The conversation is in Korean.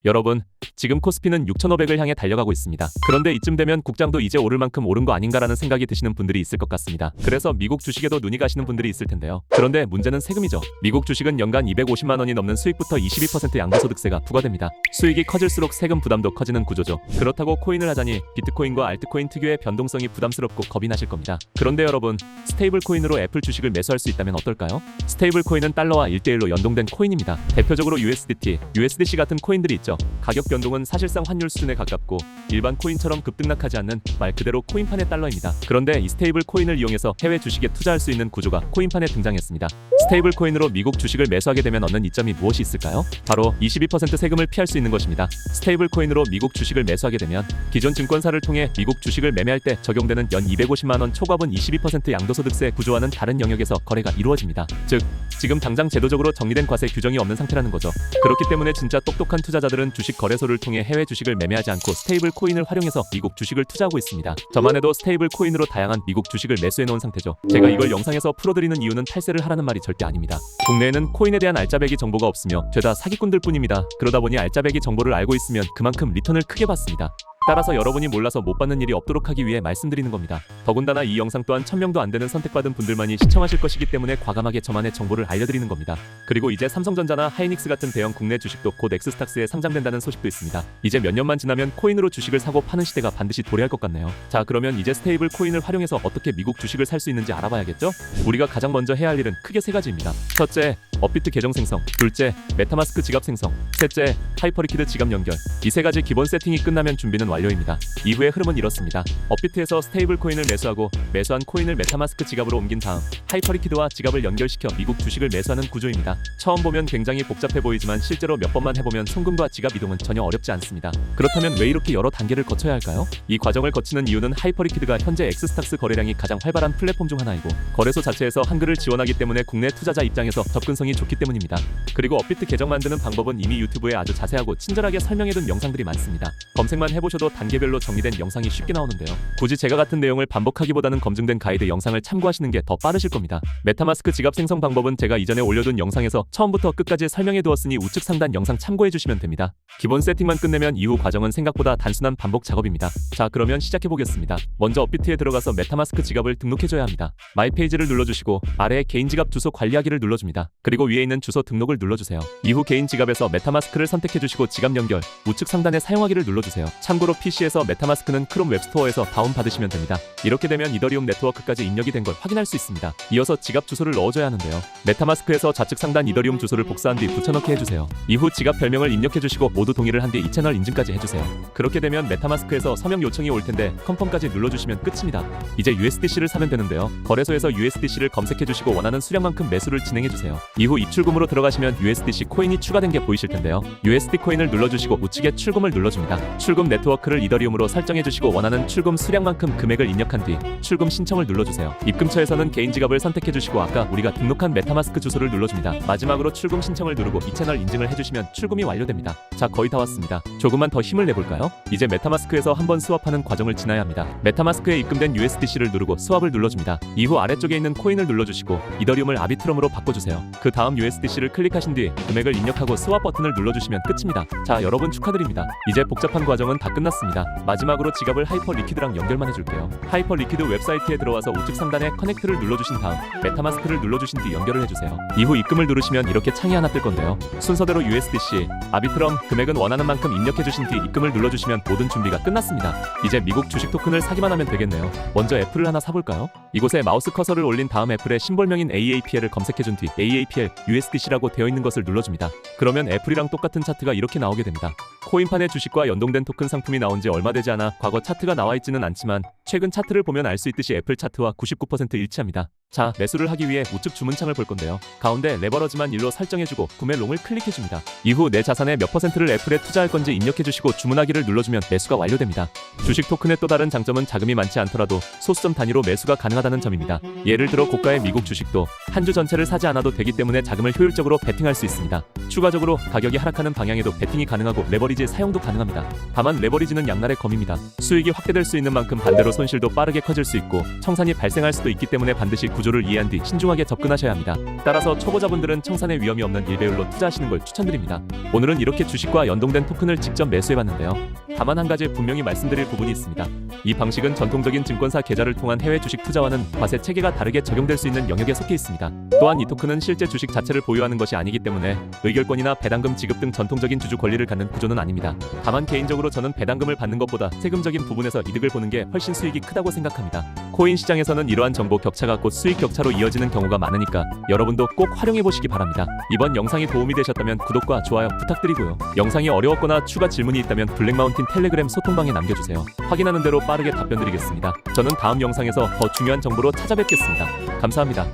여러분, 지금 코스피는 6,500을 향해 달려가고 있습니다. 그런데 이쯤 되면 국장도 이제 오를 만큼 오른 거 아닌가라는 생각이 드시는 분들이 있을 것 같습니다. 그래서 미국 주식에도 눈이 가시는 분들이 있을 텐데요. 그런데 문제는 세금이죠. 미국 주식은 연간 250만 원이 넘는 수익부터 22% 양도소득세가 부과됩니다. 수익이 커질수록 세금 부담도 커지는 구조죠. 그렇다고 코인을 하자니 비트코인과 알트코인 특유의 변동성이 부담스럽고 겁이 나실 겁니다. 그런데 여러분, 스테이블 코인으로 애플 주식을 매수할 수 있다면 어떨까요? 스테이블 코인은 달러와 1대1로 연동된 코인입니다. 대표적으로 USDT, USDC 같은 코인들이 있죠. 가격 변동은 사실상 환율 수준에 가깝고 일반 코인처럼 급등락하지 않는 말 그대로 코인판의 달러입니다. 그런데 이 스테이블 코인을 이용해서 해외 주식에 투자할 수 있는 구조가 코인판에 등장했습니다. 스테이블 코인으로 미국 주식을 매수하게 되면 얻는 이점이 무엇이 있을까요? 바로 22% 세금을 피할 수 있는 것입니다. 스테이블 코인으로 미국 주식을 매수하게 되면 기존 증권사를 통해 미국 주식을 매매할 때 적용되는 연 250만 원 초과분 22% 양도소득세 구조와는 다른 영역에서 거래가 이루어집니다. 즉, 지금 당장 제도적으로 정리된 과세 규정이 없는 상태라는 거죠. 그렇기 때문에 진짜 똑똑한 투자자들은 주식 거래소를 통해 해외 주식을 매매하지 않고 스테이블 코인을 활용해서 미국 주식을 투자하고 있습니다. 저만 해도 스테이블 코인으로 다양한 미국 주식을 매수해 놓은 상태죠. 제가 이걸 영상에서 풀어드리는 이유는 탈세를 하라는 말이 절대 아닙니다. 국내에는 코인에 대한 알짜배기 정보가 없으며 죄다 사기꾼들 뿐입니다. 그러다 보니 알짜배기 정보를 알고 있으면 그만큼 리턴을 크게 받습니다. 따라서 여러분이 몰라서 못 받는 일이 없도록 하기 위해 말씀드리는 겁니다. 더군다나 이 영상 또한 1000명도 안 되는 선택받은 분들만이 시청하실 것이기 때문에 과감하게 저만의 정보를 알려드리는 겁니다. 그리고 이제 삼성전자나 하이닉스 같은 대형 국내 주식도 곧 엑스스탁스에 상장된다는 소식도 있습니다. 이제 몇 년만 지나면 코인으로 주식을 사고 파는 시대가 반드시 도래할 것 같네요. 자, 그러면 이제 스테이블 코인을 활용해서 어떻게 미국 주식을 살 수 있는지 알아봐야겠죠? 우리가 가장 먼저 해야 할 일은 크게 세 가지입니다. 첫째, 업비트 계정 생성. 둘째, 메타마스크 지갑 생성. 셋째, 하이퍼리퀴드 지갑 연결. 이 세 가지 기본 세팅이 끝나면 준비는 완료입니다. 이후의 흐름은 이렇습니다. 업비트에서 스테이블 코인을 매수하고 매수한 코인을 메타마스크 지갑으로 옮긴 다음 하이퍼리퀴드와 지갑을 연결시켜 미국 주식을 매수하는 구조입니다. 처음 보면 굉장히 복잡해 보이지만 실제로 몇 번만 해보면 송금과 지갑 이동은 전혀 어렵지 않습니다. 그렇다면 왜 이렇게 여러 단계를 거쳐야 할까요? 이 과정을 거치는 이유는 하이퍼리퀴드가 현재 엑스스탁스 거래량이 가장 활발한 플랫폼 중 하나이고 거래소 자체에서 한글을 지원하기 때문에 국내 투자자 입장에서 접근성이 좋기 때문입니다. 그리고 업비트 계정 만드는 방법은 이미 유튜브에 아주 자세하고 친절하게 설명해둔 영상들이 많습니다. 검색만 해보셔도 단계별로 정리된 영상이 쉽게 나오는데요. 굳이 제가 같은 내용을 반복하기보다는 검증된 가이드 영상을 참고하시는 게 더 빠르실 겁니다. 메타마스크 지갑 생성 방법은 제가 이전에 올려둔 영상에서 처음부터 끝까지 설명해두었으니 우측 상단 영상 참고해주시면 됩니다. 기본 세팅만 끝내면 이후 과정은 생각보다 단순한 반복 작업입니다. 자, 그러면 시작해보겠습니다. 먼저 업비트에 들어가서 메타마스크 지갑을 등록해줘야 합니다. 마이 페이지를 눌러주시고 아래에 개인 지갑 주소 관리하기를 눌러줍니다. 그리고 위에 있는 주소 등록을 눌러주세요. 이후 개인 지갑에서 메타마스크를 선택해주시고 지갑 연결, 우측 상단에 사용하기를 눌러주세요. 참고로 PC에서 메타마스크는 크롬 웹스토어에서 다운받으시면 됩니다. 이렇게 되면 이더리움 네트워크까지 입력이 된 걸 확인할 수 있습니다. 이어서 지갑 주소를 넣어줘야 하는데요. 메타마스크에서 좌측 상단 이더리움 주소를 복사한 뒤 붙여넣기 해주세요. 이후 지갑 별명을 입력해주시고 모두 동의를 한 뒤 이 채널 인증까지 해주세요. 그렇게 되면 메타마스크에서 서명 요청이 올 텐데 컨펌까지 눌러주시면 끝입니다. 이제 USDC를 사면 되는데요. 거래소에서 USDC를 검색해주시고 원하는 수량만큼 매수를 진행해주세요. 이후 입출금으로 들어가시면 USDC 코인이 추가된 게 보이실 텐데요. USD 코인을 눌러주시고 우측에 출금을 눌러줍니다. 출금 네트워크를 이더리움으로 설정해주시고 원하는 출금 수량만큼 금액을 입력한 뒤 출금 신청을 눌러주세요. 입금처에서는 개인 지갑을 선택해주시고 아까 우리가 등록한 메타마스크 주소를 눌러줍니다. 마지막으로 출금 신청을 누르고 이 채널 인증을 해주시면 출금이 완료됩니다. 자, 거의 다 왔습니다. 조금만 더 힘을 내볼까요? 이제 메타마스크에서 한번 스왑하는 과정을 지나야 합니다. 메타마스크에 입금된 USDC를 누르고 스왑을 눌러줍니다. 이후 아래쪽에 있는 코인을 눌러주시고 이더리움을 아비트럼으로 바꿔주세요. 그 다음 USDC를 클릭하신 뒤 금액을 입력하고 스왑 버튼을 눌러주시면 끝입니다. 자, 여러분 축하드립니다. 이제 복잡한 과정은 다 끝났습니다. 마지막으로 지갑을 하이퍼리퀴드랑 연결만 해줄게요. 하이퍼리퀴드 웹사이트에 들어와서 우측 상단에 커넥트를 눌러주신 다음 메타마스크를 눌러주신 뒤 연결을 해주세요. 이후 입금을 누르시면 이렇게 창이 하나 뜰 건데요. 순서대로 USDC, 아비트럼, 금액은 원하는 만큼 입력해주신 뒤 입금을 눌러주시면 모든 준비가 끝났습니다. 이제 미국 주식 토큰을 사기만 하면 되겠네요. 먼저 애플을 하나 사볼까요? 이곳에 마우스 커서를 올린 다음 애플의 심볼명인 AAPL을 검색해준 뒤 AAPL, USDC라고 되어 있는 것을 눌러줍니다. 그러면 애플이랑 똑같은 차트가 이렇게 나오게 됩니다. 코인판에 주식과 연동된 토큰 상품이 나온 지 얼마 되지 않아 과거 차트가 나와 있지는 않지만 최근 차트를 보면 알 수 있듯이 애플 차트와 99% 일치합니다. 자, 매수를 하기 위해 우측 주문창을 볼 건데요. 가운데 레버러지만 1로 설정해주고 구매 롱을 클릭해줍니다. 이후 내 자산의 몇 %를 애플에 투자할 건지 입력해주시고 주문하기를 눌러주면 매수가 완료됩니다. 주식 토큰의 또 다른 장점은 자금이 많지 않더라도 소수점 단위로 매수가 가능하다는 점입니다. 예를 들어 고가의 미국 주식도 한 주 전체를 사지 않아도 되기 때문에 자금을 효율적으로 베팅할 수 있습니다. 추가적으로 가격이 하락하는 방향에도 베팅이 가능하고 레버리지 사용도 가능합니다. 다만 레버리지는 양날의 검입니다. 수익이 확대될 수 있는 만큼 반대로 손실도 빠르게 커질 수 있고 청산이 발생할 수도 있기 때문에 반드시 구조 구조를 이해한 뒤 신중하게 접근하셔야 합니다. 따라서 초보자분들은 청산의 위험이 없는 1배율로 투자하시는 걸 추천드립니다. 오늘은 이렇게 주식과 연동된 토큰을 직접 매수해봤는데요. 다만 한 가지 분명히 말씀드릴 부분이 있습니다. 이 방식은 전통적인 증권사 계좌를 통한 해외 주식 투자와는 과세 체계가 다르게 적용될 수 있는 영역에 속해 있습니다. 또한 이 토큰은 실제 주식 자체를 보유하는 것이 아니기 때문에 의결권이나 배당금 지급 등 전통적인 주주 권리를 갖는 구조는 아닙니다. 다만 개인적으로 저는 배당금을 받는 것보다 세금적인 부분에서 이득을 보는 게 훨씬 수익이 크다고 생각합니다. 코인 시장에서는 이러한 정보 격차가 곧 수익 격차로 이어지는 경우가 많으니까 여러분도 꼭 활용해 보시기 바랍니다. 이번 영상이 도움이 되셨다면 구독과 좋아요 부탁드리고요. 영상이 어려웠거나 추가 질문이 있다면 블랙마운틴 텔레그램 소통방에 남겨주세요. 확인하는 대로 빠르게 답변드리겠습니다. 저는 다음 영상에서 더 중요한 정보로 찾아뵙겠습니다. 감사합니다.